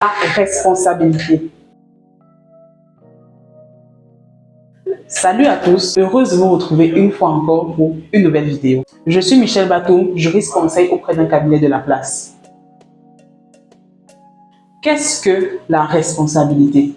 La responsabilité. Salut à tous, heureuse de vous retrouver une fois encore pour une nouvelle vidéo. Je suis Michel Bateau, juriste conseil auprès d'un cabinet de la place. Qu'est-ce que la responsabilité?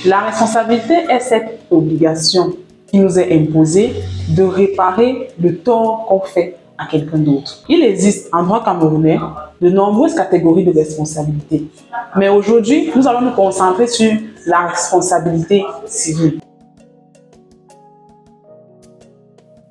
La responsabilité est cette obligation qui nous est imposée de réparer le tort qu'on fait à quelqu'un d'autre. Il existe en droit camerounais de nombreuses catégories de responsabilités. Mais aujourd'hui, nous allons nous concentrer sur la responsabilité civile.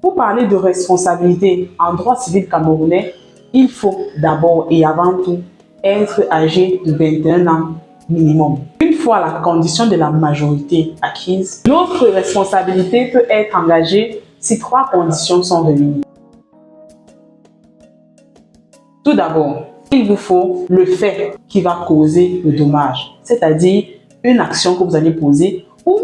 Pour parler de responsabilité en droit civil camerounais, il faut d'abord et avant tout être âgé de 21 ans minimum. Une fois la condition de la majorité acquise, notre responsabilité peut être engagée si trois conditions sont réunies. Tout d'abord, il vous faut le fait qui va causer le dommage, c'est-à-dire une action que vous allez poser ou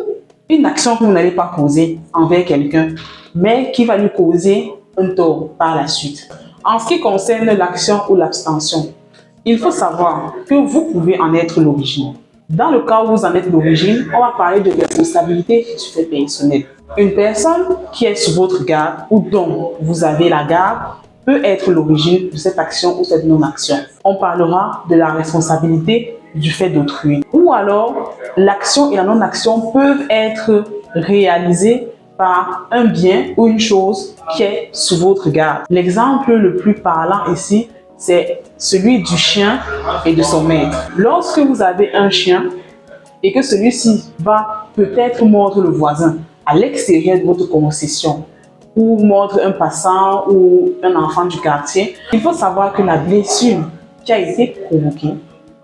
une action que vous n'allez pas poser envers quelqu'un, mais qui va lui causer un tort par la suite. En ce qui concerne l'action ou l'abstention, il faut savoir que vous pouvez en être l'origine. Dans le cas où vous en êtes l'origine, on va parler de responsabilité du fait personnel. Une personne qui est sous votre garde ou dont vous avez la garde peut être l'origine de cette action ou cette non-action. On parlera de la responsabilité du fait d'autrui. Ou alors, l'action et la non-action peuvent être réalisées par un bien ou une chose qui est sous votre garde. L'exemple le plus parlant ici, c'est celui du chien et de son maître. Lorsque vous avez un chien et que celui-ci va peut-être mordre le voisin à l'extérieur de votre concession, ou mordre un passant ou un enfant du quartier, il faut savoir que la blessure qui a été provoquée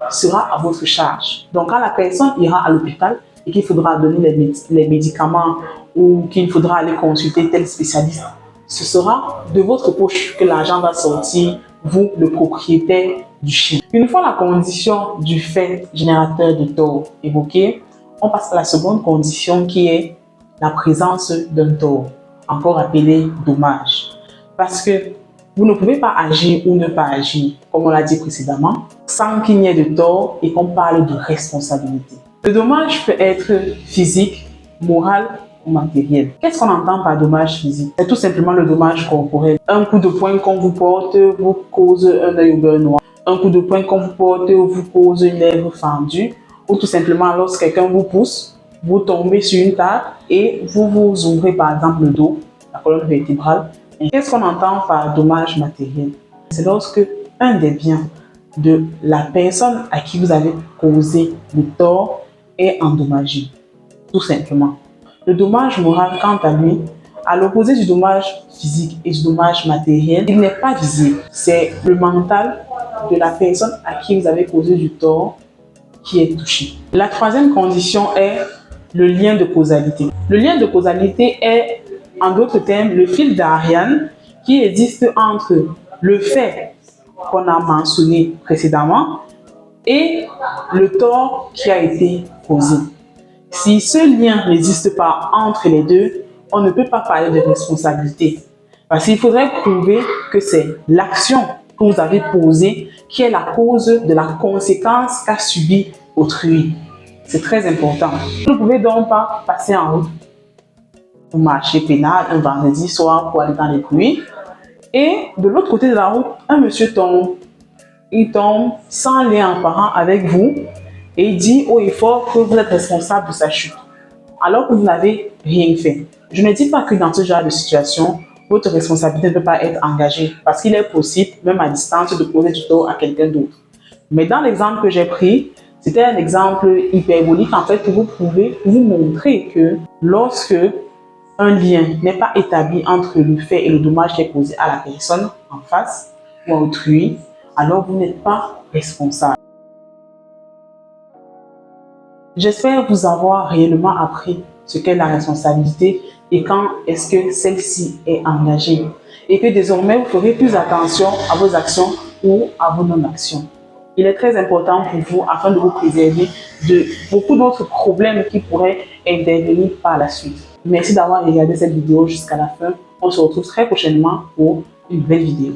sera à votre charge. Donc, quand la personne ira à l'hôpital et qu'il faudra donner les médicaments ou qu'il faudra aller consulter tel spécialiste, ce sera de votre poche que l'argent va sortir, vous, le propriétaire du chien. Une fois la condition du fait générateur de tort évoquée, on passe à la seconde condition qui est la présence d'un tort, encore appelé dommage. Parce que vous ne pouvez pas agir ou ne pas agir, comme on l'a dit précédemment, sans qu'il n'y ait de tort et qu'on parle de responsabilité. Le dommage peut être physique, moral ou matériel. Qu'est-ce qu'on entend par dommage physique? C'est tout simplement le dommage corporel. Un coup de poing qu'on vous porte vous cause un œil au beurre noir. Un coup de poing qu'on vous porte vous cause une lèvre fendue. Ou tout simplement lorsque quelqu'un vous pousse, vous tombez sur une table et vous vous ouvrez par exemple le dos, la colonne vertébrale. Qu'est-ce qu'on entend par dommage matériel? C'est lorsque un des biens de la personne à qui vous avez causé le tort est endommagé, tout simplement. Le dommage moral, quant à lui, à l'opposé du dommage physique et du dommage matériel, il n'est pas visible. C'est le mental de la personne à qui vous avez causé du tort qui est touché. La troisième condition est le lien de causalité. Le lien de causalité est, en d'autres termes, le fil d'Ariane qui existe entre le fait qu'on a mentionné précédemment et le tort qui a été causé. Si ce lien n'existe pas entre les deux, on ne peut pas parler de responsabilité. Parce qu'il faudrait prouver que c'est l'action que vous avez posée qui est la cause de la conséquence qu'a subi autrui. C'est très important. Vous ne pouvez donc pas passer en route pour marcher pénal un vendredi soir pour aller dans les pluies. Et de l'autre côté de la route, un monsieur tombe. Il tombe sans lien apparent avec vous et il dit haut et fort que vous êtes responsable de sa chute, alors que vous n'avez rien fait. Je ne dis pas que dans ce genre de situation, votre responsabilité ne peut pas être engagée parce qu'il est possible, même à distance, de causer du tort à quelqu'un d'autre. Mais dans l'exemple que j'ai pris, c'était un exemple hyperbolique en fait pour vous prouver, pour vous montrer que lorsque un lien n'est pas établi entre le fait et le dommage qui est causé à la personne en face ou à autrui, alors vous n'êtes pas responsable. J'espère vous avoir réellement appris ce qu'est la responsabilité et quand est-ce que celle-ci est engagée. Et que désormais, vous ferez plus attention à vos actions ou à vos non-actions. Il est très important pour vous afin de vous préserver de beaucoup d'autres problèmes qui pourraient intervenir par la suite. Merci d'avoir regardé cette vidéo jusqu'à la fin. On se retrouve très prochainement pour une nouvelle vidéo.